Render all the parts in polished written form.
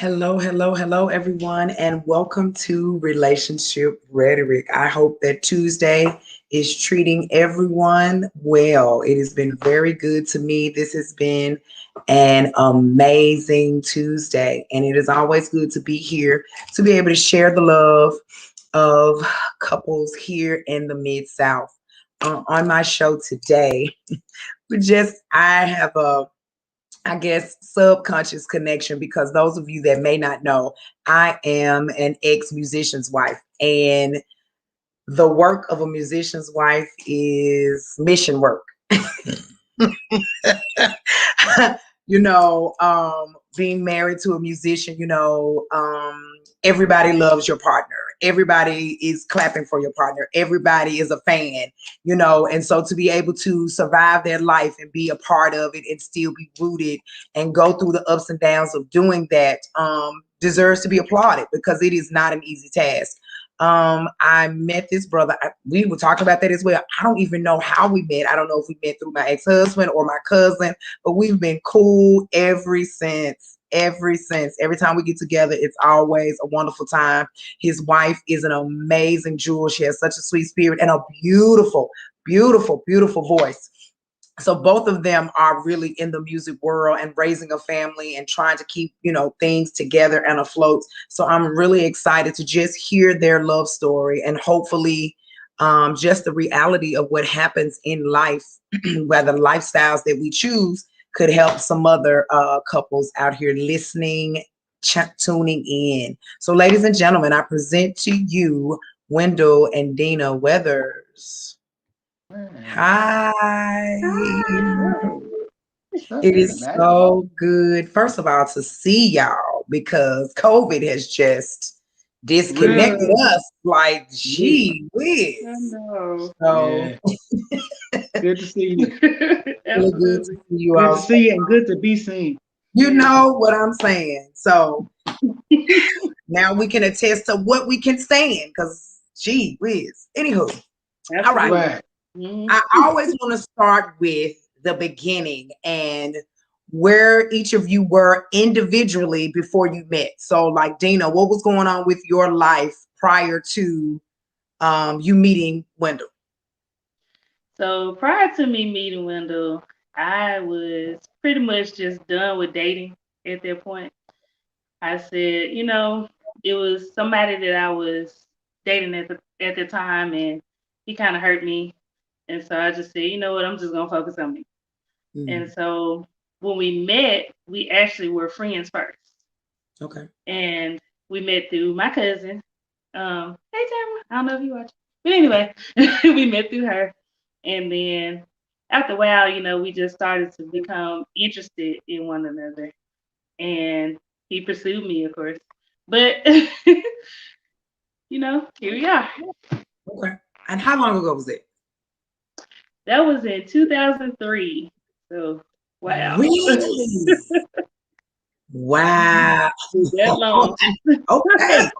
Hello, hello, hello, everyone, and welcome to Relationship Rhetoric. I hope that Tuesday is treating everyone well. It has been very good to me. This has been an amazing Tuesday, and it is always good to be here to be able to share the love of couples here in the Mid South. On my show today, I have a I guess, subconscious connection because those of you that may not know, I am an ex musician's wife. And the work of a musician's wife is mission work. Being married to a musician, everybody loves your partner. Everybody is clapping for your partner. Everybody is a fan, and so to be able to survive their life and be a part of it and still be rooted and go through the ups and downs of doing that deserves to be applauded because it is not an easy task. I met this brother. We were talking about that as well. I don't even know how we met. I don't know if we met through my ex-husband or my cousin, but we've been cool ever since. Ever since. Every time we get together, it's always a wonderful time. His wife is an amazing jewel. She has such a sweet spirit and a beautiful, beautiful, beautiful voice. So both of them are really in the music world and raising a family and trying to keep, things together and afloat. So I'm really excited to just hear their love story and hopefully just the reality of what happens in life, whether lifestyles that we choose could help some other couples out here listening, tuning in. So ladies and gentlemen, I present to you Wendell and Dina Weathers. Hi. It is so good, first of all, to see y'all because COVID has just disconnected us like, gee whiz. I know. So Good to see you. really good to see you Good all. to see you and good to be seen. You know what I'm saying. So now we can attest to what we can stand because, gee whiz. Anywho, all right. Right. I always want to start with the beginning and where each of you were individually before you met. So, like Dina, what was going on with your life prior to you meeting Wendell? So prior to me meeting Wendell, I was pretty much just done with dating at that point. I said, it was somebody that I was dating at the time, and he kind of hurt me, and so I just said, you know what, I'm just gonna focus on me. And so when we met, we actually were friends first. Okay. And we met through my cousin. Hey Tamara, I don't know if you watch, but anyway, we met through her, and then after a while, we just started to become interested in one another, and he pursued me, of course. But here we are. Okay. And how long ago was it? That was in 2003. So wow. Really? Wow. That long. Okay.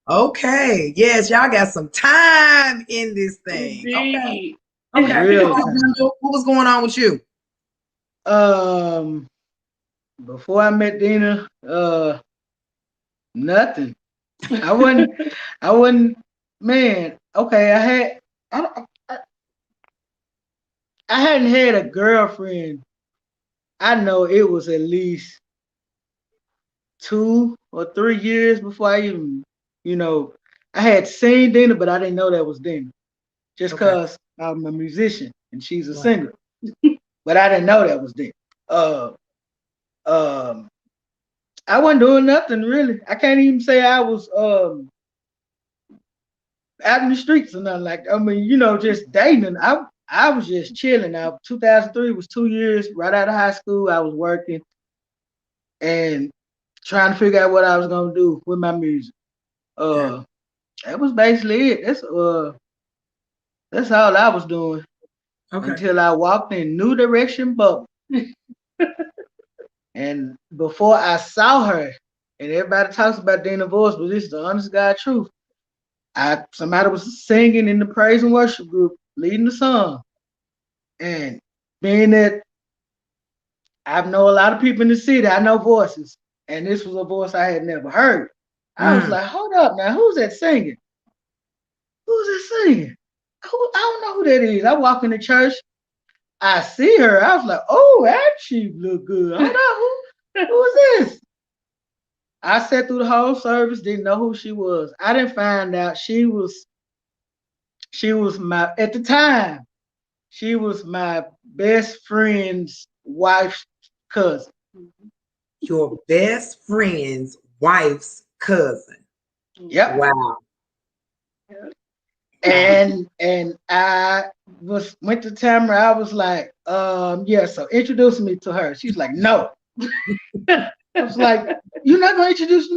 Okay. Yes, y'all got some time in this thing. Okay. Indeed. Okay. Real What time. was going on with you? Um, Before I met Dina, nothing. I wasn't. I wasn't. Man, okay. I, I hadn't had a girlfriend. I know it was at least 2 or 3 years before I even, you know, I had seen Dina, but I didn't know that was Dina. Just Okay. because I'm a musician and she's a Right. singer, but I didn't know that was Dina. Uh, um, I wasn't doing nothing really. I can't even say I was out in the streets or nothing like that. I mean, just dating. I was just chilling. Now, 2003 was 2 years right out of high school. I was working and trying to figure out what I was gonna do with my music. Okay. Uh, that was basically it. That's all I was doing Okay. until I walked in New Direction Bubble. And before I saw her, and everybody talks about Dana voice, but this is the honest God truth. Somebody was singing in the praise and worship group, leading the song, and being that I know a lot of people in the city, I know voices. and this was a voice I had never heard. I was Mm. like, hold up now, who's that singing? Who's that singing? Who, I don't know who that is. I walk in the church, I see her. I was like, oh, that she look good. Hold up, who is this? I sat through the whole service, didn't know who she was. I didn't find out she was my at the time, she was my best friend's wife's cousin. Mhm. Your best friend's wife's cousin. Yep. Wow. Yeah. And I went to Tamara. I was like, yeah, so introduce me to her. She's like, no. I was like, you're not gonna introduce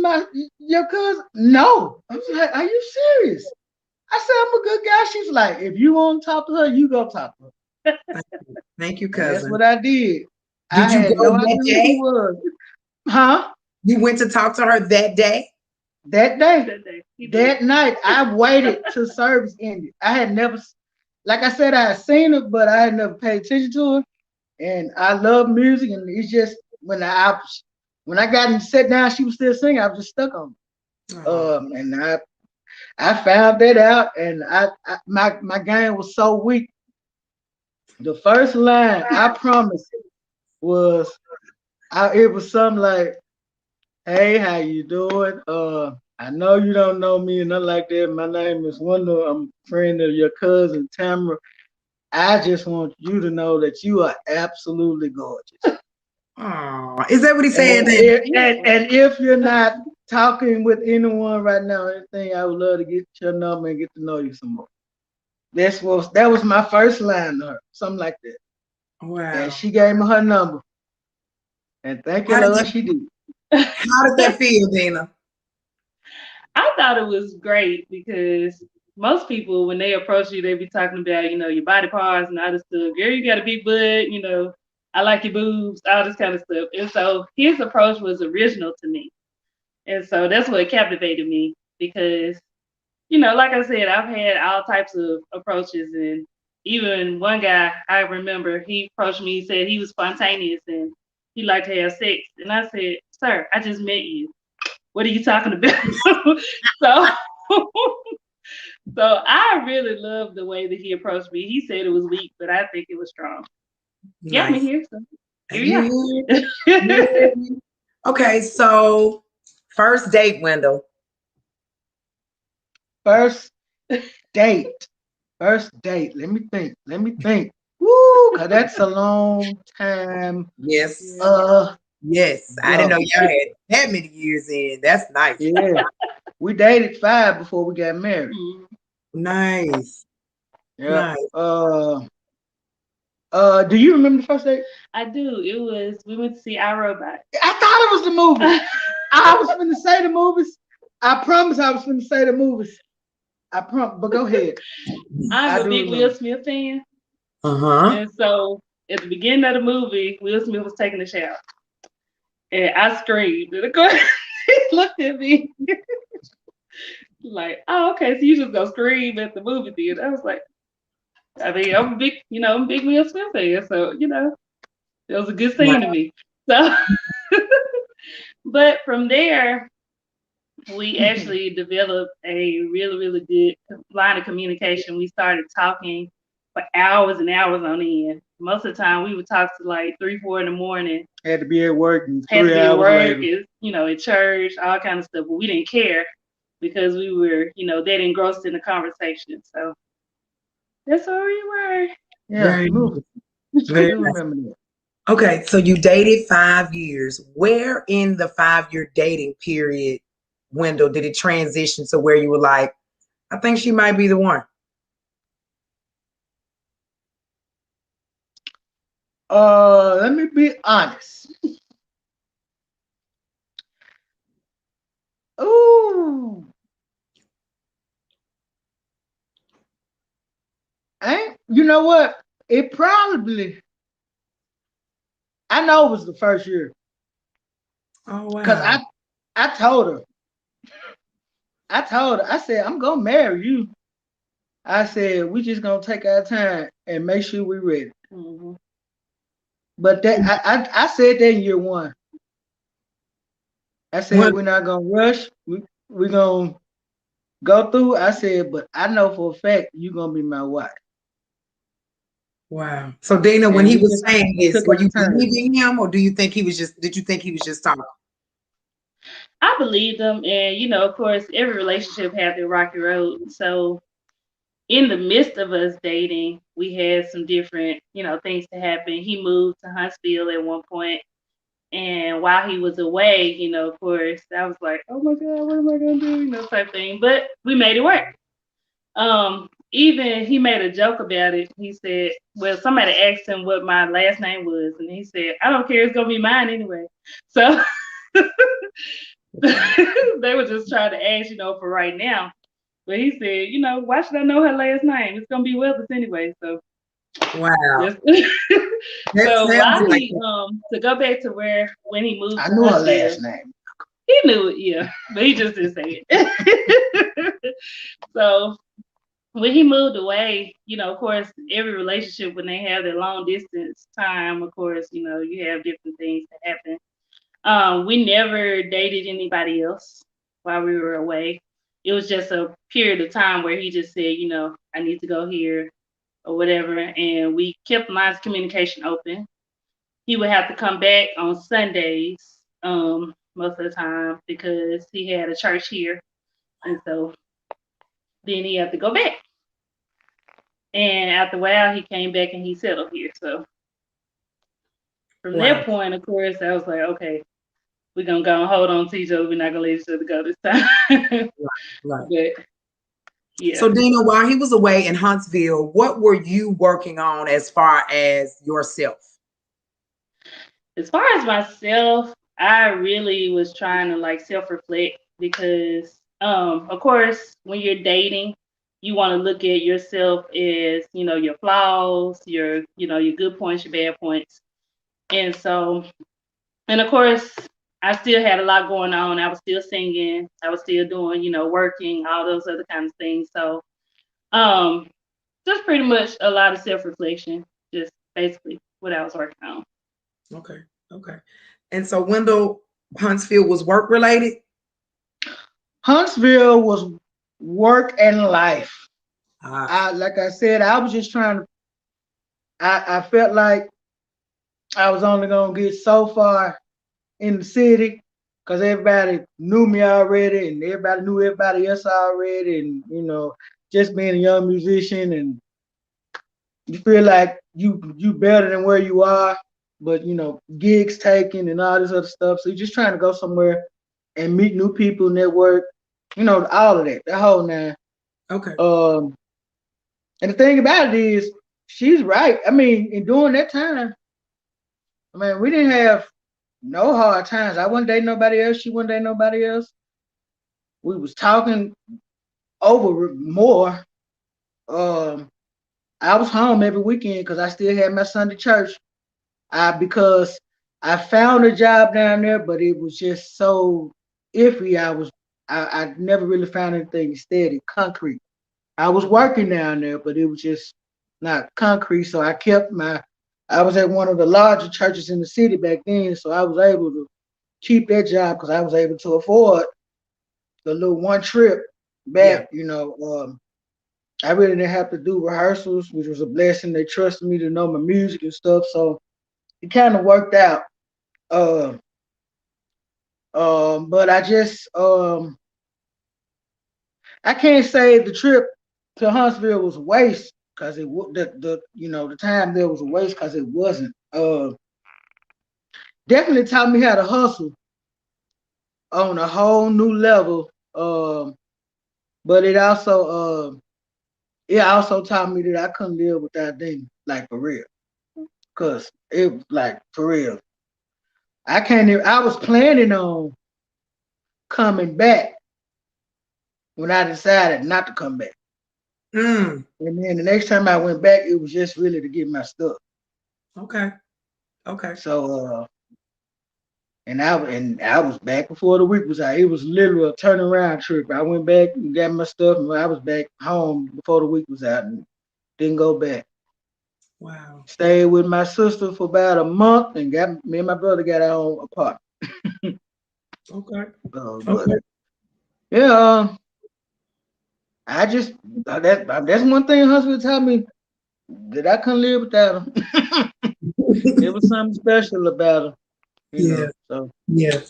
your cousin? No. I was like, are you serious? I said, I'm a good guy. She's like, if you want to talk to her, you go talk to her. Thank you, And that's cousin. what I did. I Did you had go no idea that who she day? was. Huh? You went to talk to her that day? That day, That day. He did. that night, I waited till service ended. I had never, like I said, I had seen her, but I had never paid attention to her. And I love music, and it's just when I got and sat down, she was still singing. I was just stuck on it. Oh, And I found that out, and my game was so weak. The first line I promised was it was something like, "Hey, how you doing? I know you don't know me and nothing like that. My name is Wendell. I'm a friend of your cousin Tamara. I just want you to know that you are absolutely gorgeous. oh. Is that what he said And then? if, and if you're not talking with anyone right now, or anything, I would love to get your number and get to know you some more." That was my first line to her, something like that. And Wow. she gave me her number. And thank you, How did Lord, that she did. how did that feel, Dina? I thought it was great because most people, when they approach you, they be talking about, your body parts and all this stuff. Girl, you got a big butt, I like your boobs, all this kind of stuff. And so his approach was original to me. And so that's what captivated me because, like I said, I've had all types of approaches. And even one guy, I remember, he approached me, he said he was spontaneous and he liked to have sex. And I said, sir, I just met you. What are you talking about? so so I really loved the way that he approached me. He said it was weak, but I think it was strong. Got me Nice. here, so here You you hear? You are. hear me? Okay, so first date window. First date. First date. Let me think. Let me think. Woo, cause that's a long time Yes. Yeah. Yes. I didn't know go. y'all had that many years in. That's nice. Yeah. We dated 5 before we got married. Mhm. Nice. Yeah. Nice. Do you remember the first date? I do. We went to see iRobot. I thought it was the movie. I was finna say the movies. I promise I was finna say the movies. I promise, but go ahead. I'm I a do big Will remember. Smith fan. Uh-huh. And so at the beginning of the movie, Will Smith was taking a shower. And I screamed. And of course, he looked at me like, oh, okay, so you just go scream at the movie theater. I was like, I mean, I'm a big Will Smith fan. So, it was a good scene to Wow. me. So, but from there, we actually developed a really, really good line of communication. We started talking for hours and hours on end. Most of the time, we would talk to like 3, 4 in the morning. Had to be at work and Had to three be at hours work, later. at church, all kind of stuff. But we didn't care because we were, that engrossed in the conversation. So that's where we were. Yeah, Very movie. nice. I Very do nice. remember that. Okay, so you dated 5 years. Where in the 5 year dating period window did it transition to where you were like, I think she might be the one? Let me be honest. Ooh, ain't you know what? It probably. I know it was the first year Oh because wow. I told her. I told her. I said I'm gonna marry you. I said we just gonna take our time and make sure we ready. Hmm. But that I said that in year one. I said Well, we're not gonna rush. We're gonna go through. I said, but I know for a fact you're gonna be my wife. wow. So Dana, when And he we was just saying this, took were a you turn. believing him, or do you think he was just? Did you think he was just talking? I believed them, and of course, every relationship had their rocky road. So in the midst of us dating, we had some different, things to happen. He moved to Huntsville at one point, and while he was away, of course, I was like, oh my God, what am I gonna do? Type thing. But we made it work. Even he made a joke about it. He said, well, somebody asked him what my last name was, and he said, I don't care, it's gonna be mine anyway. So they were just trying to ask, for right now. But he said, why should I know her last name? It's gonna be Weathers anyway. So Wow, just that so sounds while like he to go back to where when he moved I to knew her Huntsville, last name. he knew it, yeah. But he just didn't say it. So when he moved away, of course, every relationship when they have their long distance time, of course, you have different things that happen. We never dated anybody else while we were away. It was just a period of time where he just said, I need to go here or whatever, and we kept lines of communication open. He would have to come back on Sundays, most of the time because he had a church here, and so then he had to go back. And after a while, he came back and he settled here. So from wow, that point, of course, I was like, okay, we're gonna go and hold on to each other. We're not gonna let each other go this time. right. But yeah, So Dina, while he was away in Huntsville, what were you working on as far as yourself? as far as myself, I really was trying to like self reflect because, of course, when you're dating, you want to look at yourself as your flaws, your good points, your bad points, and so and of course, I still had a lot going on. I was still singing. I was still doing, working, all those other kinds of things. So, um, just pretty much a lot of self reflection, just basically what I was working on. Okay, okay. And so Wendell Huntsville was work related. Huntsville was work and life. Ah, I like I said, I was just trying to. I felt like I was only gonna get so far in the city because everybody knew me already, and everybody knew everybody else already, and just being a young musician, and you feel like you better than where you are, but gigs taken and all this other stuff. So you're just trying to go somewhere and meet new people, network, all of that, the whole nine. okay. Um, and the thing about it is, she's right. I mean, in during that time, I mean, we didn't have no hard times. I wasn't dating nobody else. She wasn't dating nobody else. We was talking over more. Um, I was home every weekend because I still had my Sunday church. Because I found a job down there, but it was just so iffy. I never really found anything steady, concrete. I was working down there, but it was just not concrete. So I was at one of the larger churches in the city back then, so I was able to keep that job because I was able to afford the little one trip Yeah. back. I really didn't have to do rehearsals, which was a blessing. They trusted me to know my music and stuff, so it kind of worked out. Uh, but I can't say the trip to Huntsville was a waste because the time there was a waste because it wasn't. Definitely taught me how to hustle on a whole new level. But it also taught me that I couldn't live without dating, like for real. Cause it was like for real. I can't even, I was planning on coming back when I decided not to come back. Mm, And then the next time I went back, it was just really to get my stuff. okay. Okay. So and I was back before the week was out. It was literally a turnaround trip. I went back and got my stuff, and I was back home before the week was out, and didn't go back. Wow. Stayed with my sister for about a month, and got me and my brother got our own apartment. Okay. But Okay. yeah, I just that's one thing husband taught me that I couldn't live without him. It was something special about him, you Yeah. know. So Yeah.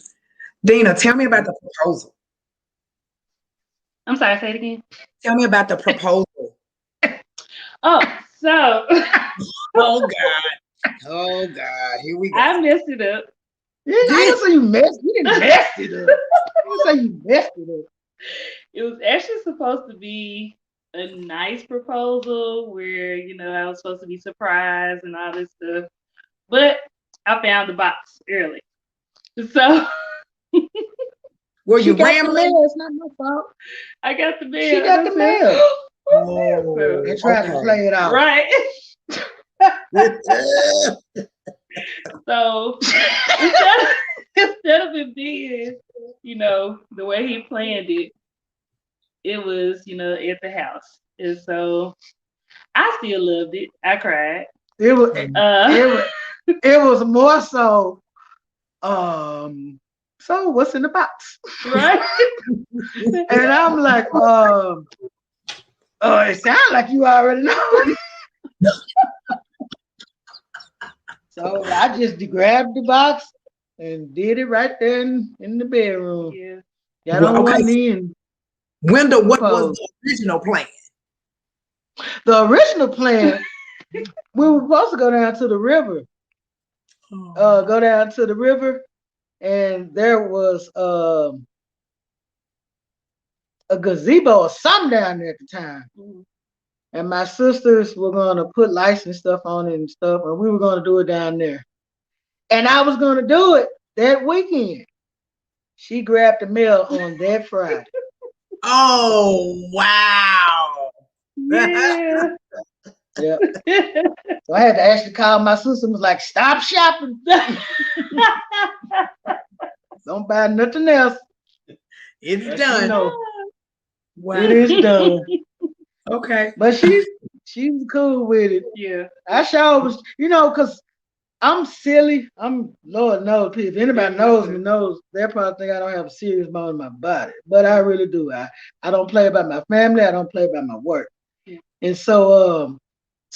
Dina, tell me about yeah. the proposal. I'm sorry, say it again. Tell me about the proposal. Oh, so Oh God. Oh God. Here we go. I messed it up. Yeah, I Did didn't say you messed. You didn't mess it up. I didn't say you messed it up. It was actually supposed to be a nice proposal where, I was supposed to be surprised and all this stuff. But I found the box early. So were She you got the rambling? mail. It's not my fault. I got the She mail and got I the said, mail so, Oh, and tried to okay. play it out. right. So instead of, instead of it being, the way he planned it, it was, at the house. And so I still loved it. I cried. It was Uh, it was it was more so so what's in the box? right? And I'm like, oh, it sounds like you already know. So I just grabbed the box and did it right there in the bedroom. Yeah. Got Well, on okay. one knee and Wendell, what was proposed. the original plan? The original plan, we were supposed to go down to the river. Oh, Go down to the river, and there was a gazebo or something down there at the time. Mhm. And my sisters were gonna put lights and stuff on it and stuff, and we were gonna do it down there. And I was gonna do it that weekend. She grabbed the mail on that Friday. oh wow. Yeah. Yeah. So I had to actually call my sister and was like, stop shopping. Don't buy nothing else. It's Let you done. know it Wow. is done. Okay. But she was cool with it. Yeah. I sure was, because I'm silly. I'm Lord knows, if anybody knows me knows, they probably think I don't have a serious bone in my body. But I really do. I don't play about my family, I don't play about my work. Yeah. And so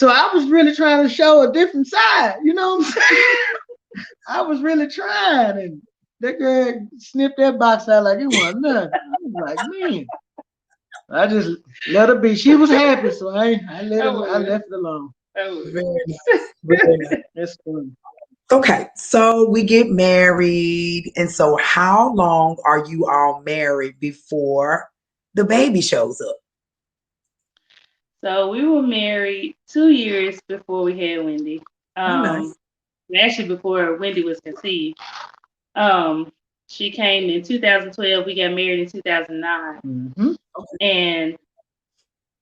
I was really trying to show a different side, you know what I'm saying? I was really trying, and that girl snipped that box out like it wasn't nothing. I was like, man, I just let her be. She was happy, so I I would. left it alone. I would. Very nice. Very nice. That's funny. Okay, so we get married, and so how long are you all married before the baby shows up? So we were married 2 years before we had Wendy. Oh, Um, nice. actually before Wendy was conceived. Um, she came in 2012. We got married in 2009, Hmm. and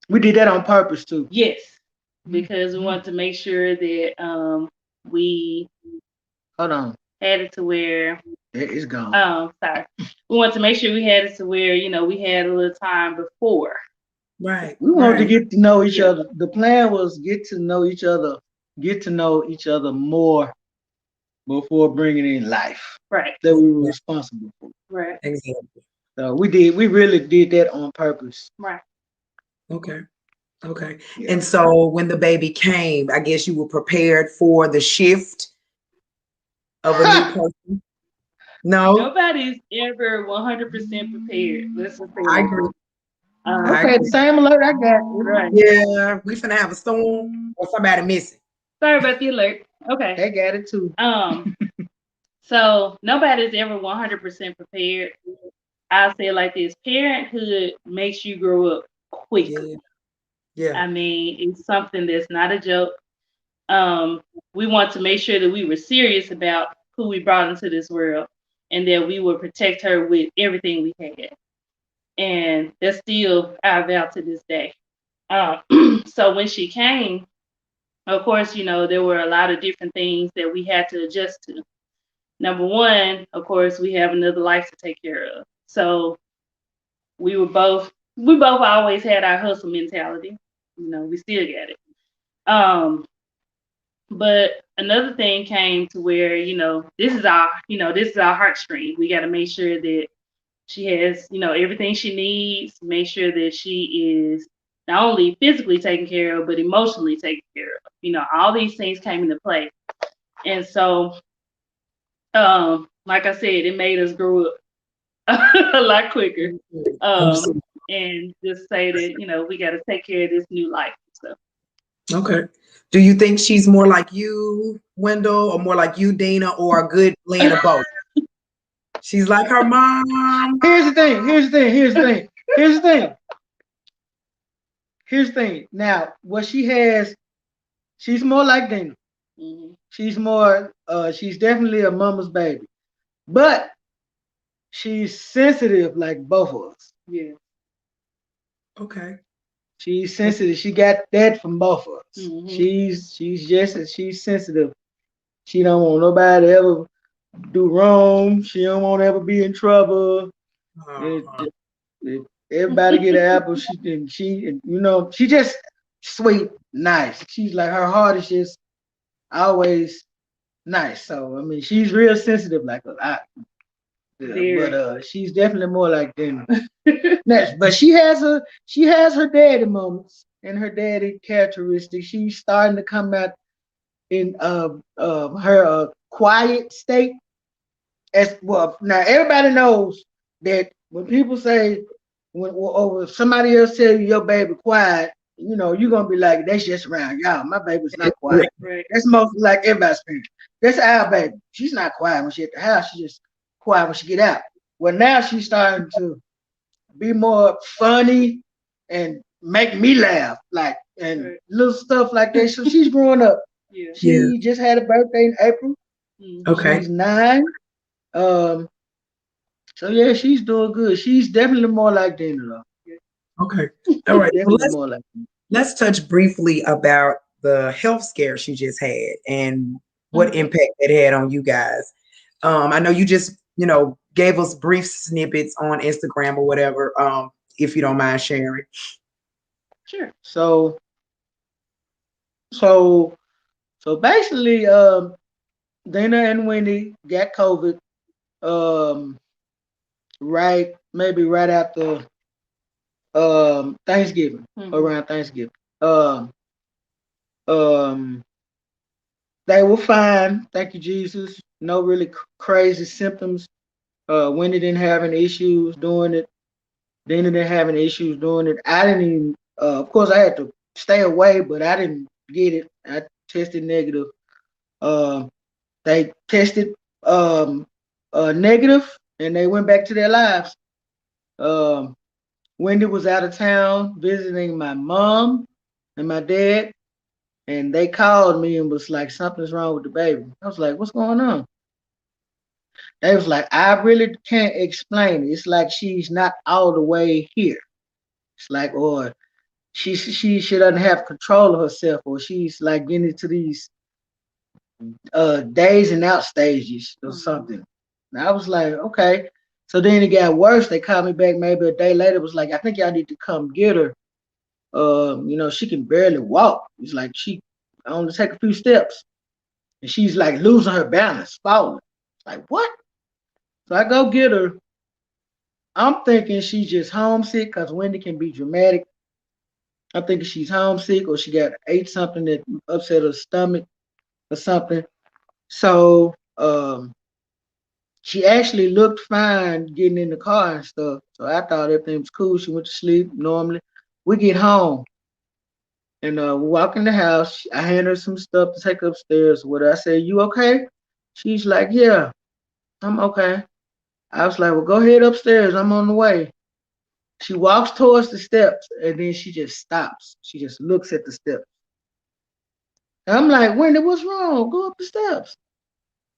We did that on purpose too. yes, because we wanted to make sure that we Hold on, had it to where it's gone. sorry, we wanted to make sure we had it to where we had a little time before. Right, We wanted to right. get to know each Yeah, other. The plan was get to know each other more before bringing in life right, that we were Yeah, responsible for. right, exactly. So we really did that on purpose. right. Okay, okay. Yeah. And so when the baby came, I guess you were prepared for the shift of a new person. No, Nobody's ever 100% prepared. Let's just say it I like agree. that. I Okay, the agree. same alert I got. Right. Yeah, we finna have a storm or somebody missing. Sorry about the alert. Okay. They got it too. Um. So nobody's ever 100% prepared. I'll say it like this: parenthood makes you grow up quickly. Yeah, yeah, I mean, it's something that's not a joke. We want to make sure that we were serious about who we brought into this world, and that we would protect her with everything we had. And that's still our vow to this day. Uh, so when she came, of course, there were a lot of different things that we had to adjust to. Number one, of course, we have another life to take care of. So we both always had our hustle mentality. We still got it. Um, But another thing came to where, this is our heartstring. We got to make sure that she has, everything she needs, make sure that she is not only physically taken care of, but emotionally taken care of. All these things came into play. And so, like I said, it made us grow up a lot quicker. Um, Understood. and just say that, we got to take care of this new life and stuff. Okay. Do you think she's more like you, Wendell, or more like you, Dina, or a good blend of both? She's like her mom. Here's the thing. Here's the thing. Here's the thing. Here's the thing. Here's the thing. Now, what she has, she's more like Dana. Hmm. She's more. She's definitely a mama's baby, but she's sensitive like both of us. Yeah. Okay. She's sensitive. She got that from both of us. Hmm. She's sensitive. She don't want nobody to ever do wrong. She don't want to ever be in trouble. It, Uh-huh. it, everybody get an apple. She just sweet, nice. She's like her heart is just always nice. So I mean, she's real sensitive like a lot. Yeah, but Very. she's definitely more like them. But she has her daddy moments and her daddy characteristics. She's starting to come out in her quiet state. As well, now everybody knows that when people say or if somebody else tell you your baby quiet, you're gonna be like, that's just around y'all. My baby's not quiet. Right. That's most like everybody's parents. That's our baby. She's not quiet when she at the house. She just quiet when she get out. Well, now she's starting to be more funny and make me laugh, like and Right. little stuff like that. So she's growing up. Yeah. Yeah. She just had a birthday in April. Hmm. Okay. She's 9. Um, so yeah, she's doing good. She's definitely more like Dana though. Okay. All right. So Definitely let's more like Dana. let's touch briefly about the health scare she just had and what Hmm. impact it had on you guys. I know you just, gave us brief snippets on Instagram or whatever, if you don't mind sharing. Sure. So basically, Dana and Wendy got COVID. Um, maybe right after Thanksgiving, Hmm. around Thanksgiving. Um, um, they were fine. Thank you, Jesus. No really crazy symptoms. Wendy didn't have any issues doing it. Dana didn't have any issues doing it. I didn't even. Of course, I had to stay away, but I didn't get it. I tested negative. Um, they tested um, negative, and they went back to their lives. Um, Wendy was out of town visiting my mom and my dad, and they called me and was like, something's wrong with the baby. I was like, what's going on? They was like, I really can't explain it. It's like she's not all the way here. It's like, or she doesn't have control of herself, or she's like getting into these days and out stages or Hmm. something. And I was like, okay. So then it got worse. They called me back maybe a day later. It was like, I think y'all need to come get her. She can barely walk. It's like she only take a few steps, and she's like losing her balance, falling. It's like what? So I go get her. I'm thinking she's just homesick because Wendy can be dramatic. I'm thinking she's homesick or she got ate something that upset her stomach or something. So she actually looked fine getting in the car and stuff. So I thought everything was cool. She went to sleep normally. We get home and we walk in the house. I hand her some stuff to take upstairs with her. I said, you okay? She's like, yeah, I'm okay. I was like, well, go ahead upstairs. I'm on the way. She walks towards the steps and then she just stops. She just looks at the steps. And I'm like, Wendy, what's wrong? Go up the steps.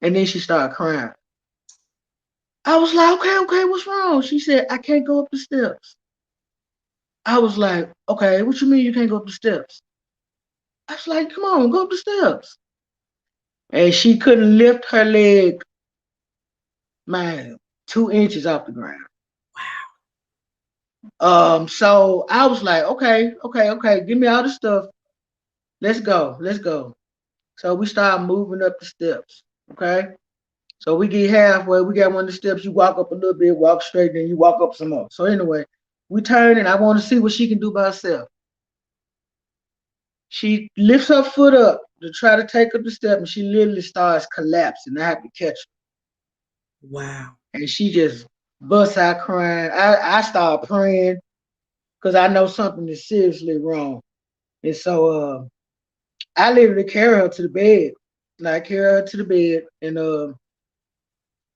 And then she started crying. I was like, okay, okay, what's wrong? She said, I can't go up the steps. I was like, okay, what you mean you can't go up the steps? I was like, come on, go up the steps. And she couldn't lift her leg, man, 2 inches off the ground. So I was like, okay, okay, okay, give me all the stuff. Let's go, let's go. So we start moving up the steps. Okay. So we get halfway. We got one of the steps. You walk up a little bit, walk straight, then you walk up some more. So anyway, we turn and I want to see what she can do by herself. She lifts her foot up to try to take up the step, and she literally starts collapsing. I have to catch Wow. her, and she just busts out crying. I start praying because I know something is seriously wrong, and so I literally carry her to the bed. And I carry her to the bed and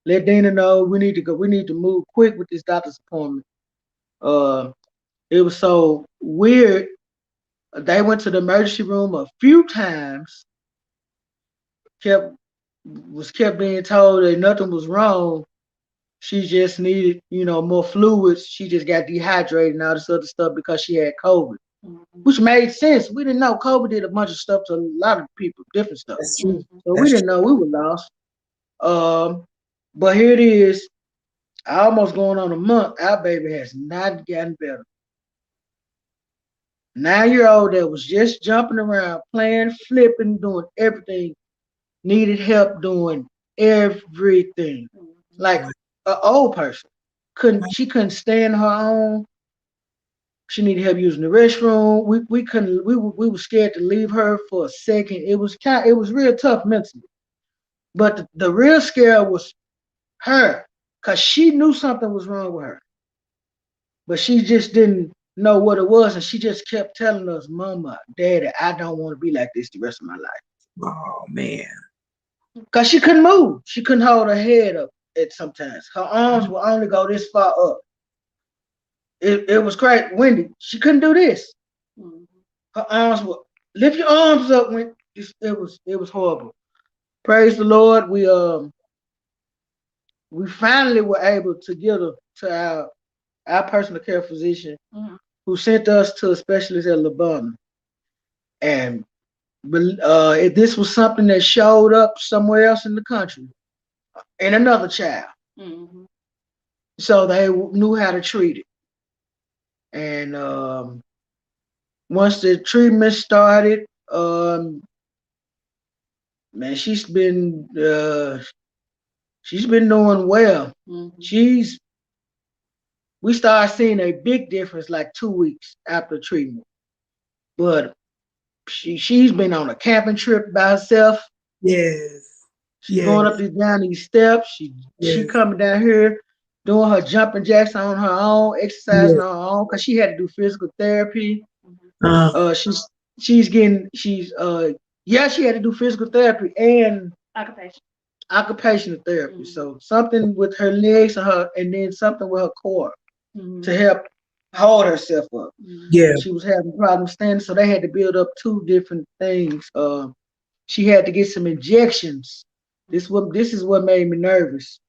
let Dana know we need to go. We need to move quick with this doctor's appointment. Uh, it was so weird. They went to the emergency room a few times. Kept kept being told that nothing was wrong. She just needed, more fluids. She just got dehydrated and all this other stuff because she had COVID, Mhm. which made sense. We didn't know COVID did a bunch of stuff to a lot of people, different stuff. That's true. Mhm. So we That's didn't true. know we were lost. Um, but here it is, almost going on a month. Our baby has not gotten better. 9 year old that was just jumping around, playing, flipping, doing everything, needed help doing everything. Mhm. Like Wow. an old person. She couldn't stand her own. She needed help using the restroom. We couldn't we were scared to leave her for a second. It was real tough mentally. But the real scare was her, cause she knew something was wrong with her, but she just didn't know what it was, and she just kept telling us, "Mama, Daddy, I don't want to be like this the rest of my life." Oh man. Cause she couldn't move. She couldn't hold her head up at sometimes. Her arms would only go this far up. It was crazy. Wendy, she couldn't do this. Mhm. Her arms would lift your arms up when it was horrible. Praise the Lord. We finally were able to get her to our personal care physician Mhm. who sent us to a specialist at Alabama. And this was something that showed up somewhere else in the country in another child. Mhm. So they knew how to treat it. And once the treatment started, man, she's been doing well. Mhm. She's We started seeing a big difference like 2 weeks after treatment. But she's been on a camping trip by herself. Yes. She's Yes. going up these down these steps. She Yes. coming down here doing her jumping jacks on her own, exercising Yes. on her own because she had to do physical therapy. Mhm. Uh, Uh, she's getting she's yeah, she had to do physical therapy and Occupation. occupational therapy. Mhm. So something with her legs and then something with her core to Mhm. help hold herself up. Mhm. yeah. She was having problems standing, so they had to build up two different things. She had to get some injections. This is what made me nervous.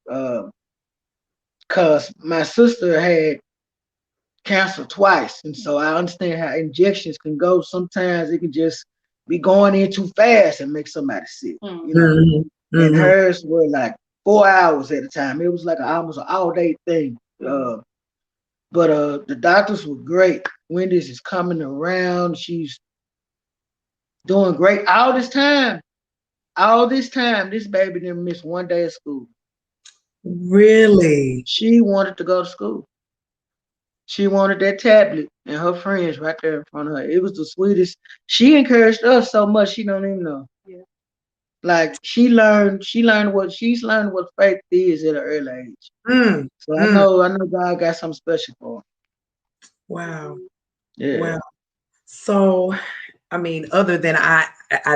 Cause my sister had cancer twice, and so I understand how injections can go. Sometimes it can just be going in too fast and make somebody sick, you Mhm. know. Hmm. And Hmm. hers were like 4 hours at a time. It was like almost an all day thing. Mhm. But the doctors were great. Wendy's is coming around. She's doing great all this time. All this time, this baby didn't miss one day of school. Really? She wanted to go to school. She wanted that tablet and her friends right there in front of her. It was the sweetest. She encouraged us so much she don't even know. Yeah. Like she's learned what faith is at an early age. Mm. So Mm. I know God got something special for Wow. Mhm. her. Yeah. Wow. So, I mean, other than I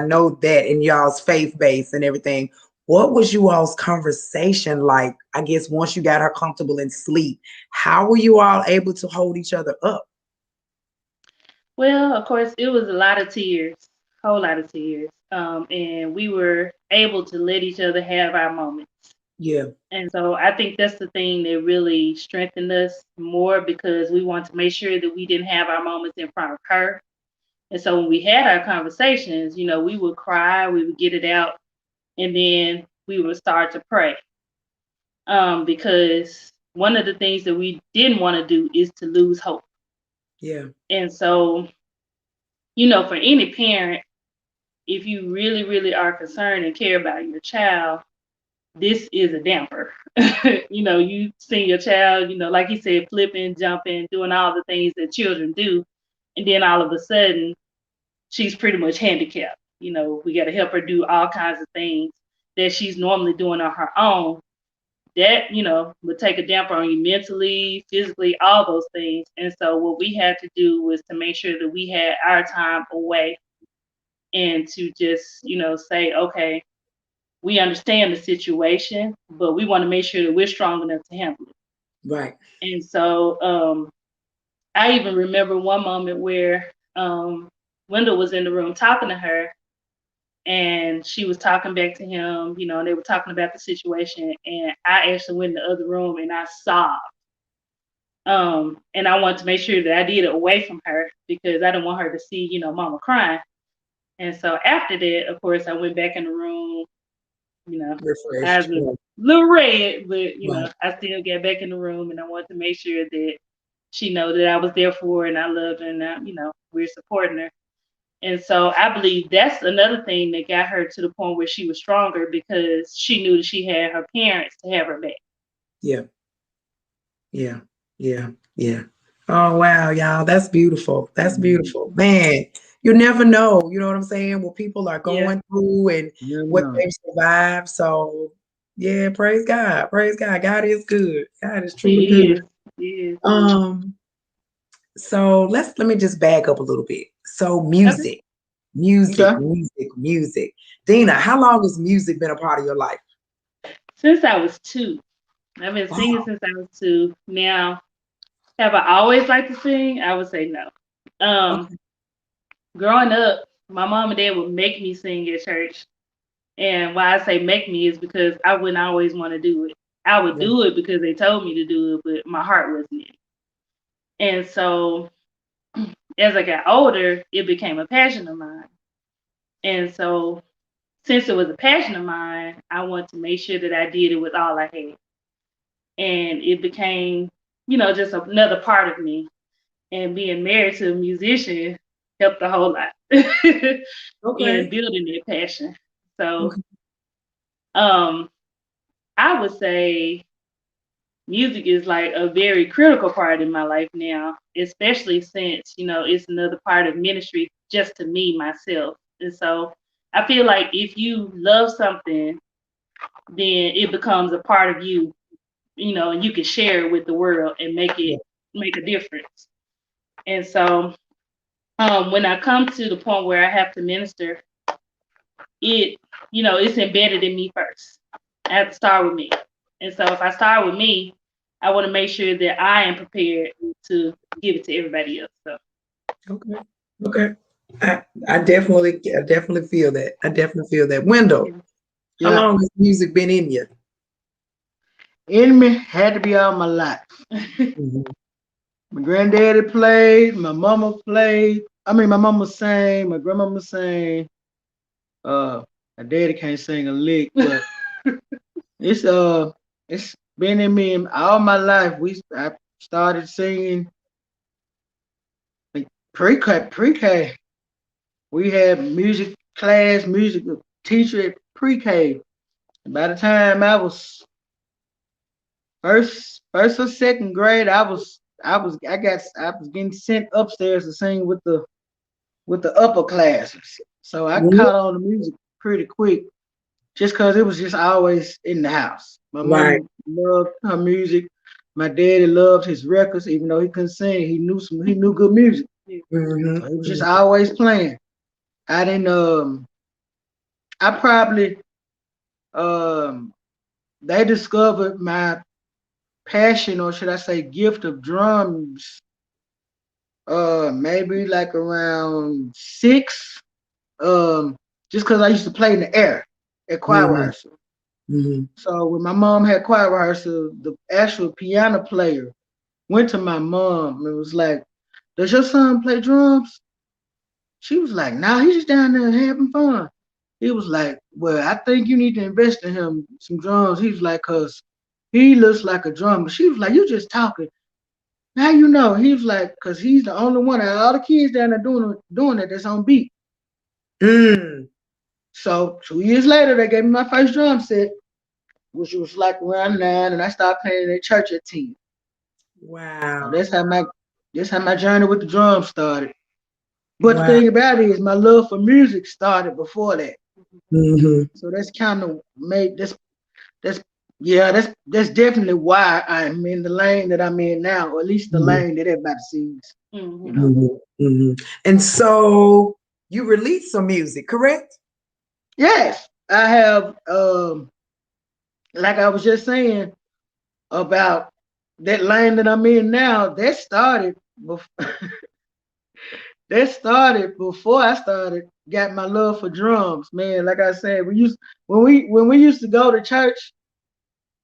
know that in y'all's faith base and everything, what was you all's conversation like? I guess once you got her comfortable in sleep, how were you all able to hold each other up? Well, of course, it was a lot of tears, whole lot of tears. And we were able to let each other have our moments. Yeah. And so I think that's the thing that really strengthened us more because we want to make sure that we didn't have our moments in front of her. And so when we had our conversations, we would cry, we would get it out, and then we would start to pray. Because one of the things that we didn't want to do is to lose hope. Yeah. And so, for any parent, if you really, really are concerned and care about your child, this is a damper. You see your child, like you said, flipping, jumping, doing all the things that children do. And then all of a sudden, she's pretty much handicapped. We got to help her do all kinds of things that she's normally doing on her own. That, would take a damper on you mentally, physically, all those things. And so, what we had to do was to make sure that we had our time away and to just, say, okay, we understand the situation, but we want to make sure that we're strong enough to handle it. Right. And so I even remember one moment where Wendell was in the room talking to her, and she was talking back to him, and they were talking about the situation. And I actually went in the other room and I sobbed. And I wanted to make sure that I did it away from her because I didn't want her to see, mama crying. And so after that, of course, I went back in the room, eyes Refreshed. were a Right. little red, but Right. I still got back in the room and I wanted to make sure that she know that I was there for her and I loved her and we're supporting her. And so I believe that's another thing that got her to the point where she was stronger because she knew that she had her parents to have her back. Yeah. Yeah. Yeah. Yeah. Oh wow, y'all. That's beautiful. That's Mm, beautiful. Man, you never know, you know what I'm saying, what people are Yeah, going through and you never what know. they've survived. So yeah, praise God. Praise God. God is good. God is truly he good. is. He is. Um, so let me just back up a little bit. So Okay. music, music, Okay. music, music. Dina, how long has music been a part of your life? Since I was two, I've been Oh, singing since I was two. Now, have I always liked to sing? I would say no. okay. Growing up, my mom and dad would make me sing at church. And why I say make me is because I wouldn't always want to do it. I would Right. do it because they told me to do it, but my heart wasn't in it. And so as I got older, it became a passion of mine. And so since it was a passion of mine, I wanted to make sure that I did it with all I had. And it became, just another part of me. And being married to a musician helped a whole lot in Okay. building that passion. So Okay. um, I would say music is like a very critical part in my life now, especially since, it's another part of ministry just to me, myself. And so I feel like if you love something, then it becomes a part of you, and you can share it with the world and Yeah. make a difference. And so when I come to the point where I have to minister, it, it's embedded in me first. I have to start with me. And so if I start with me, I want to make sure that I am prepared to give it to everybody else. So Okay. Okay. I definitely feel that. I definitely feel that. Wendell, yeah. how Yeah. long has music been in you? Enemy had to be all my life. Mhm. My granddaddy played, my mama played. I mean, my mama sang, my grandmama sang. Uh, my daddy can't sing a lick, but it's it's been in me all my life. I started singing like pre-K. Pre-K. We had music class, music teacher at pre-K. By the time I was first or second grade, I was getting sent upstairs to sing with the upper classes. So I Mhm. caught on the music pretty quick just because it was just always in the house. My Right. mom loved her music. My daddy loved his records, even though he couldn't sing. He knew good music. So it was just Hmm. always playing. I didn't I probably um they discovered my passion, or should I say gift of drums, maybe like around six. Just because I used to play in the air at choir Hmm. rehearsal. Hmm. So when my mom had choir rehearsal, the actual piano player went to my mom and was like, "Does your son play drums?" She was like, "Nah, he's just down there having fun." He was like, "Well, I think you need to invest in him some drums." He was like, "Cause he looks like a drummer." She was like, "You just talking. How you know?" He was like, "Cause he's the only one out of all the kids down there doing it that's on beat." Mm. So 2 years later, they gave me my first drum set, which was like around 9, and I started playing at church at 10. So Wow. that's how my journey with the drums started. But the Wow. thing about it is, my love for music started before that. Hmm. So that's kind of made that's yeah, that's definitely why I'm in the lane that I'm in now, or at least the Hmm. lane that everybody sees. You Mm-hmm. know. Hmm. Hmm. And so you released some music, correct? Yes, I have. Like I was just saying about that lane that I'm in now. That started before I started. Got my love for drums, man. Like I said, when we used to go to church.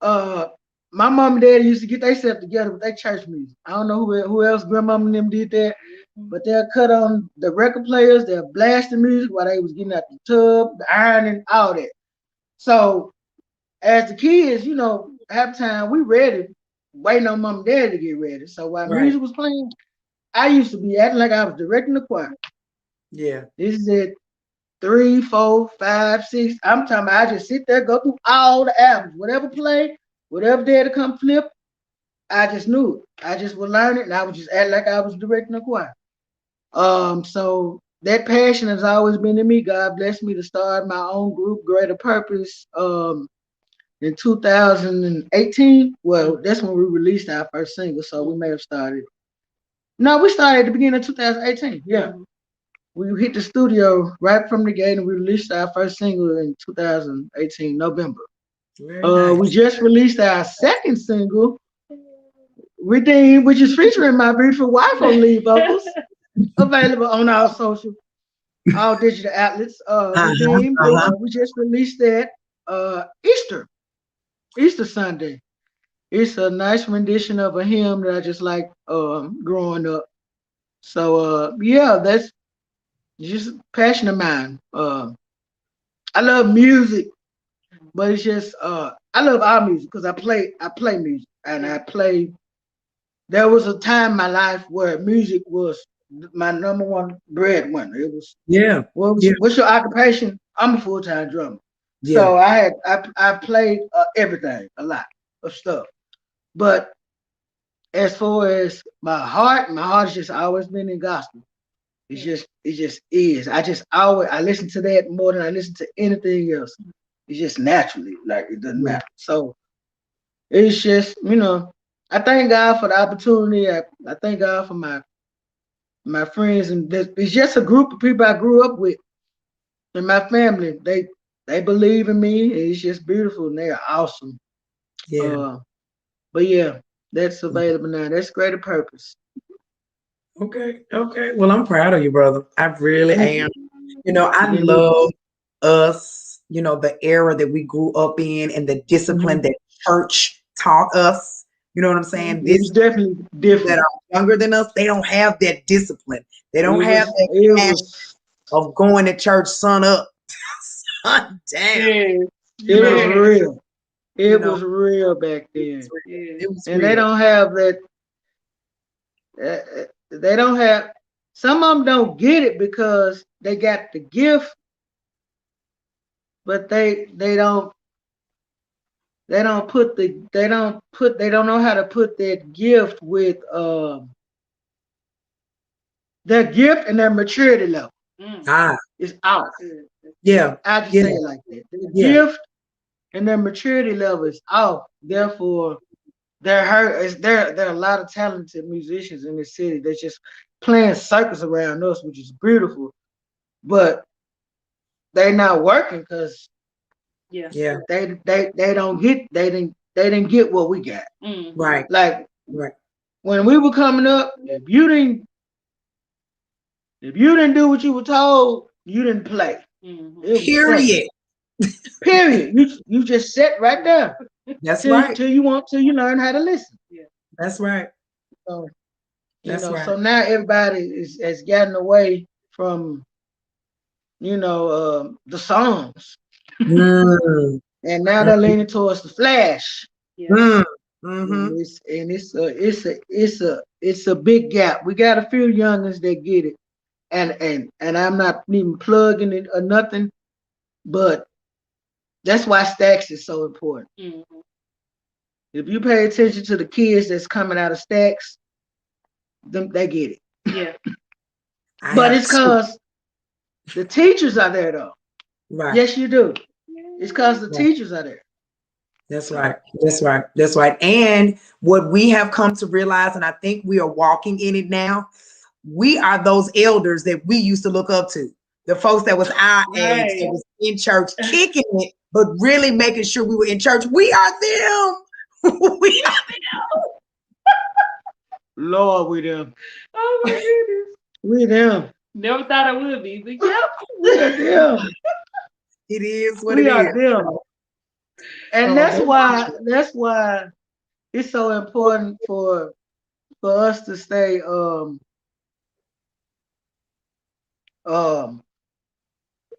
Uh, my mom and dad used to get themselves together with their church music. I don't know who else, grandmama and them did that, but they'll cut on the record players, they'll blast the music while they was getting out the tub, the ironing, all that. So as the kids, half the time we ready, waiting on mom and dad to get ready. So while Right. music was playing, I used to be acting like I was directing the choir. Yeah. This is it. 3, 4, 5, 6. I'm talking about I just sit there, go through all the albums, whatever play, whatever day to come flip. I just knew it. I just would learn it, and I would just act like I was directing a choir. So that passion has always been in me. God blessed me to start my own group, Greater Purpose, in 2018. Well, that's when we released our first single, so we may have started. No, we started at the beginning of 2018. Yeah, we hit the studio right from the gate, and we released our first single in 2018 November. Very We nice. just released our second single, Redeem, which is featuring my beautiful wife on lead vocals, available on our all digital outlets. Uh-huh. Redeem, Uh-huh. we just released that Easter Sunday. It's a nice rendition of a hymn that I just like growing up. So yeah, that's just a passion of mine. I love music, but it's just I love our music because I play music and I play. There was a time in my life where music was my number one breadwinner. It was Yeah. Yeah. what's your occupation? I'm a full time drummer, Yeah. so I played everything, a lot of stuff. But as far as my heart has just always been in gospel. It just is. I listen to that more than I listen to anything else. It's just naturally like it doesn't Yeah. matter. So it's just I thank God for the opportunity. I thank God for my friends, and it's just a group of people I grew up with in my family. They believe in me. And it's just beautiful, and they are awesome. Yeah. Uh, but yeah, that's available now. That's Greater Purpose. Okay. Okay. Well, I'm proud of you, brother. I really Thank am. you. I It love is. us, the era that we grew up in and the discipline Mhm. that church taught us. You know what I'm saying? It This was definitely that different. are younger than us, they don't have that discipline. They don't It have was. that It passion was. of going to church sun up, sun down. Yes, You It was know, yes, real. you It know, was real back it was then, real. yes. It was and they real. don't have that. They don't have. Some of them don't get it because they got the gift, but they don't know how to put that gift with their gift and their maturity level Mm, Ah, is that's off. good. That's good. yeah, I just yeah, say it like that. Their yeah, gift and their maturity level is off. Therefore, they're hurt. There are a lot of talented musicians in this city that's just playing circus around us, which is beautiful. But they not working because Yeah. yeah. they don't get they didn't get what we got. Mm-hmm. Right, Like right. when we were coming up, if you didn't do what you were told, you didn't play. Mm-hmm. It was simple. Period. Period. You just sit right there That's till right. till you learn how to listen. Yeah. That's right. So That's right. so now everybody has gotten away from the songs, Mm, and now they're leaning towards the flash. Yeah. mm, And mm-hmm. it's a big gap. We got a few youngins that get it, and I'm not even plugging it or nothing. But that's why stacks is so important. Mhm. If you pay attention to the kids that's coming out of stacks, them they get it. Yeah. I But have it's two. cause the teachers are there though. Right. Yes, you do. It's cause the Right. teachers are there. That's So right. That's right. That's right. And what we have come to realize, and I think we are walking in it now, we are those elders that we used to look up to. The folks that was our age, that Right. was in church, kicking it, but really making sure we were in church. We are them. We are Lord, we them. Oh my goodness. We them. Never thought I would be, but yep. We are them. it is what it We are is. them. And Oh, that's that's why it's so important for us to stay um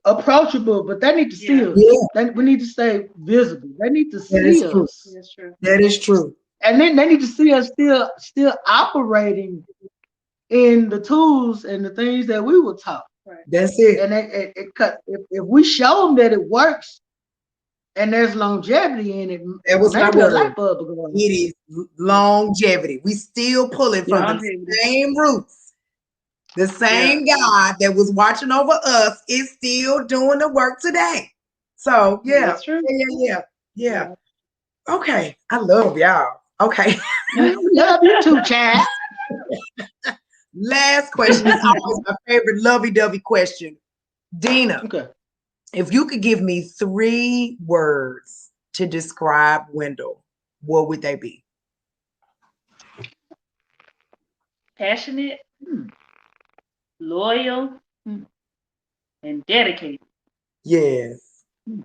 approachable, but they need to see Yeah. us. yeah, We need to stay visible. They need to that see is true. us. That's true. That is true. And then they need to see us still operating in the tools and the things that we were taught. Right. That's it. And if we show them that it works and there's longevity in it, That was my maybe a light word. bulb will go on. It is longevity. We still pulling from the Longevity. same roots. The Yeah. same God that was watching over us is still doing the work today. So yeah, That's true. yeah. Okay, I love y'all. Okay, Love you too, Chad. last question is always my favorite lovey-dovey question. Dina, Okay. if you could give me 3 words to describe Wendell, what would they be? Passionate, Hmm. loyal, Hmm. and dedicated. Yes, Yeah.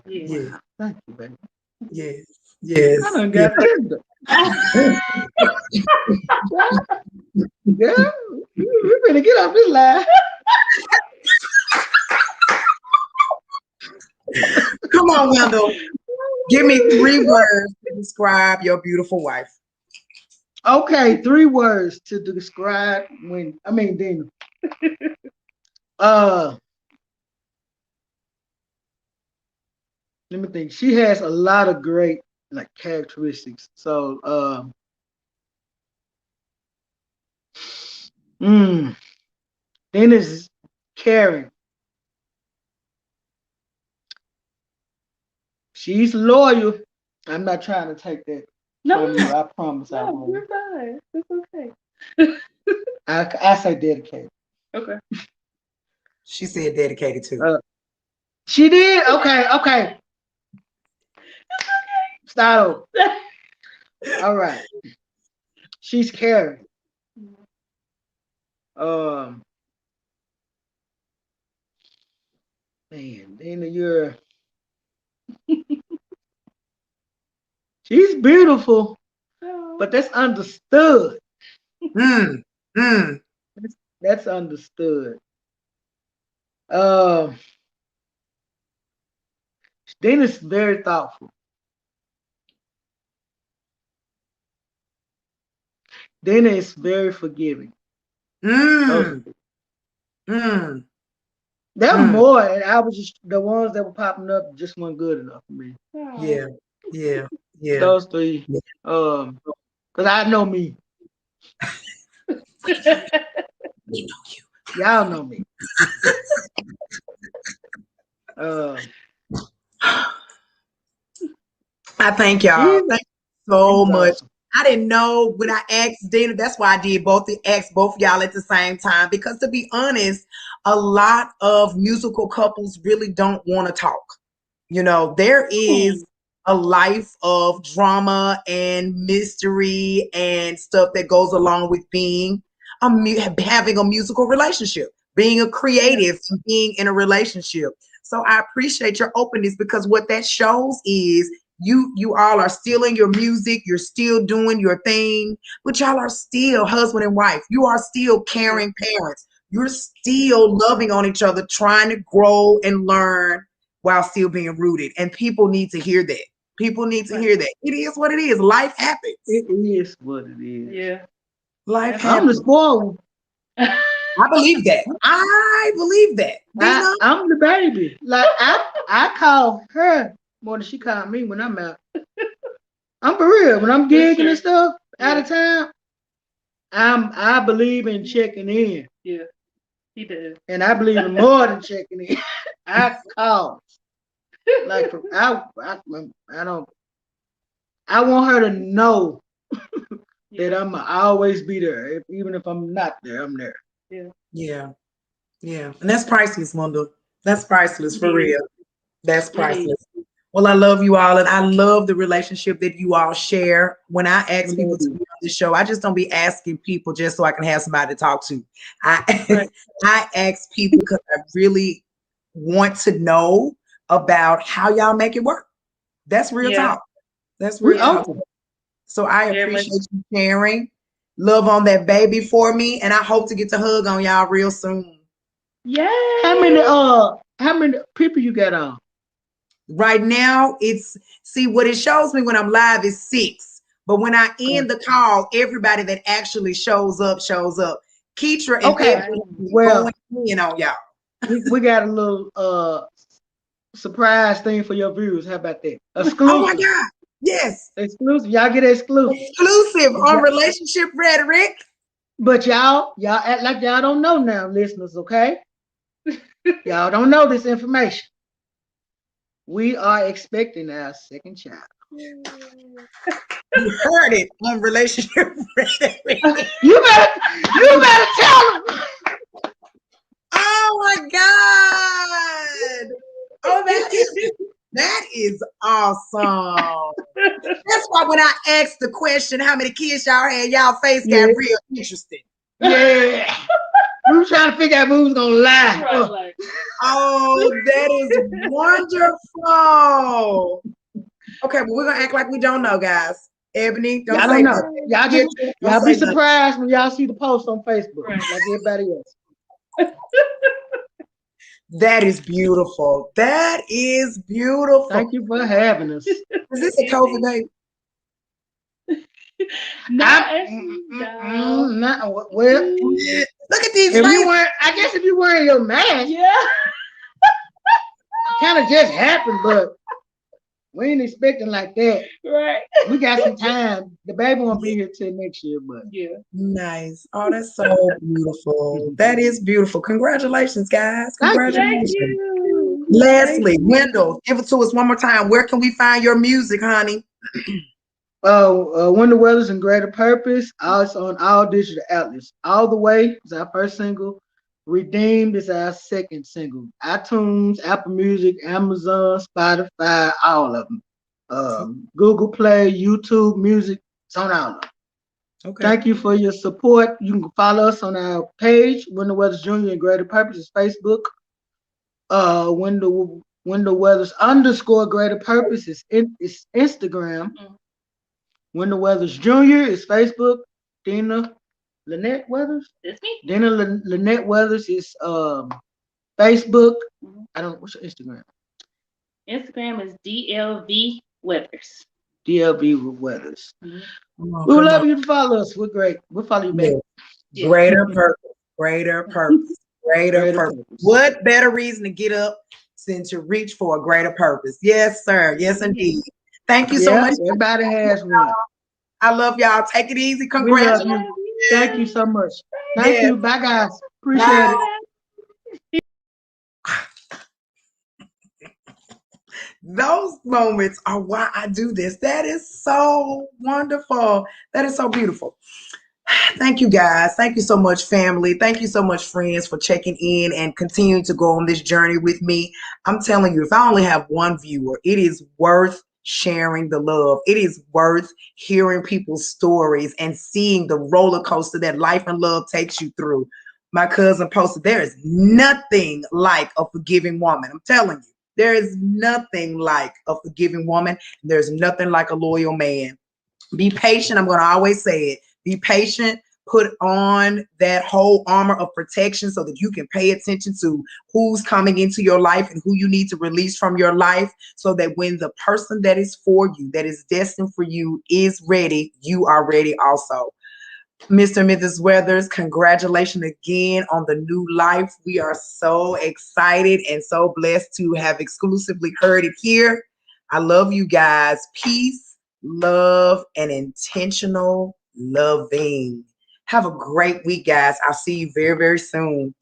yes, Thank you, baby. yes, I yes, done yes. got tender. Yeah, we better get off this line. Come on, Wendell. Give me 3 words to describe your beautiful wife. Okay, 3 words to describe Dina. Uh, Let me think. She has a lot of great like characteristics. So, mm, Dina's caring. She's loyal. I'm not trying to take that No, from you. I promise I no, won't. you're fine. It's okay. I say dedicated. Okay. She said dedicated too. She did. Okay. Stop. All right. She's caring. Um, Man, Dana, she's beautiful, Oh. but that's understood. Mm, mm. That's understood. Um, Dana's very thoughtful. Dana is very forgiving. Those Mm, mm, there were mm. more, and I was just the ones that were popping up just weren't good enough for me. Oh. Yeah, yeah, yeah. Those 3, Yeah. because I know me. We know you. Y'all know me. Uh, I thank y'all. she's Thank you so she's much. awesome. I didn't know when I asked Dina. That's why I did ask both of y'all at the same time. Because to be honest, a lot of musical couples really don't want to talk. You know, there is Hmm. a life of drama and mystery and stuff that goes along with being having a musical relationship, being a Yeah. creative, and being in a relationship. So I appreciate your openness because what that shows is you all are still in your music, you're still doing your thing, but y'all are still husband and wife. You are still Yeah. caring parents. You're still loving on each other, trying to grow and learn while still being rooted. And people need to hear that. People need to Right. hear that. It is what it is. Life happens. It is what it is. Yeah. Life I'm the happens. spoiled one. I believe that. I believe that. Dina. I'm the baby. Like I call her more than she called me when I'm out. I'm for real. When I'm For gigging sure. and stuff out Yeah. of town, I believe in checking in. Yeah. He does. And I believe in more than checking in. I call. Like I don't I want her to know that Yeah. I always be there. Even if I'm not there, I'm there. Yeah. Yeah. Yeah. And that's priceless, Wanda. That's priceless It for is. real. That's It is. priceless. Well, I love you all, and I love the relationship that you all share. When I I ask people love to you. be on the show, I just don't be asking people just so I can have somebody to talk to. I Right. I ask people because I really want to know about how y'all make it work. That's real Yeah. talk. That's We real Yeah. talk. open. So I Very much. appreciate you sharing. Love on that baby for me, and I hope to get to hug on y'all real soon. Yay. How many people you got on? Right now, it's see what it shows me when I'm live is 6. But when I Uh, end the call, everybody that actually shows up shows up. Keitra and Okay. Right. Ebony Well, going in on y'all. we got a little surprise thing for your viewers. How about that? Oh my Exclusive. God. Yes. Exclusive. Y'all get exclusive. Exclusive on Yeah. relationship rhetoric. But y'all act like y'all don't know now, listeners, okay? Y'all don't know this information. We are expecting our second child. You heard it on relationship rhetoric. You better tell them. Oh my God. Oh, that is awesome. That's why when I asked the question, how many kids y'all had, y'all face got Yeah, real interesting. yeah. We were trying to figure out who was gonna lie. Right. Like. Oh, that is wonderful. Okay, but we're gonna act like we don't know, guys. Ebony, don't Y'all say don't know. nothing. Don't Y'all be say nothing. surprised when y'all see the post on Facebook, Right. like everybody else. That is beautiful. That is beautiful. Thank you for having us. Is this a COVID baby? No, I'm actually, no. not well. Look at these If you faces. weren't, I guess if you wearing your mask, Yeah. kind of just happened, but we ain't expecting like that. Right. We got some time. The baby won't be here till next year, but Yeah. Nice. Oh, that's so beautiful. That is beautiful. Congratulations, guys. thank you. Thank Congratulations. you. Thank Leslie, you. Wendell, give it to us one more time. Where can we find your music, honey? Winter Weathers and Greater Purpose. Also on all digital outlets. All the Way is our first single. Redeemed is our second single. iTunes, Apple Music, Amazon, Spotify, all of them. Google Play, YouTube Music. It's on all of them. Okay. Thank you for your support. You can follow us on our page, Winter Weathers Jr. and Greater Purpose is Facebook. Winter Weathers underscore Greater Purpose is Instagram. Mm. Winter Weathers Jr. is Facebook. Dina Lynette Weathers. That's me. Dina Lynette Weathers is Facebook. Mhm. I don't. What's your Instagram? Instagram is DLV Weathers. DLB Weathers. Mhm. Come on, We would come on. love you to follow us. We're great. We'll follow you back. Yeah. Yeah. Greater purpose. Greater purpose. Greater Greater purpose. Purpose. What better reason to get up than to reach for a greater purpose? Yes, sir. Yes, indeed. Thank you so Yeah, much. everybody has one. I love y'all. Take it easy. We love Congratulations. you. Thank you so much. Thank Yes. you. Bye, guys. Appreciate Bye. it. Those moments are why I do this. That is so wonderful. That is so beautiful. Thank you guys. Thank you so much, family. Thank you so much, friends, for checking in and continuing to go on this journey with me. I'm telling you, if I only have one viewer, it is worth sharing the love. It is worth hearing people's stories and seeing the roller coaster that life and love takes you through. My cousin posted, there is nothing like a forgiving woman. I'm telling you, there is nothing like a forgiving woman. There's nothing like a loyal man. Be patient. I'm going to always say it. Be patient. Put on that whole armor of protection so that you can pay attention to who's coming into your life and who you need to release from your life so that when the person that is for you, that is destined for you, is ready, you are ready also. Mr. and Mrs. Weathers, congratulations again on the new life. We are so excited and so blessed to have exclusively heard it here. I love you guys. Peace, love, and intentional loving. Have a great week, guys. I'll see you very, very soon.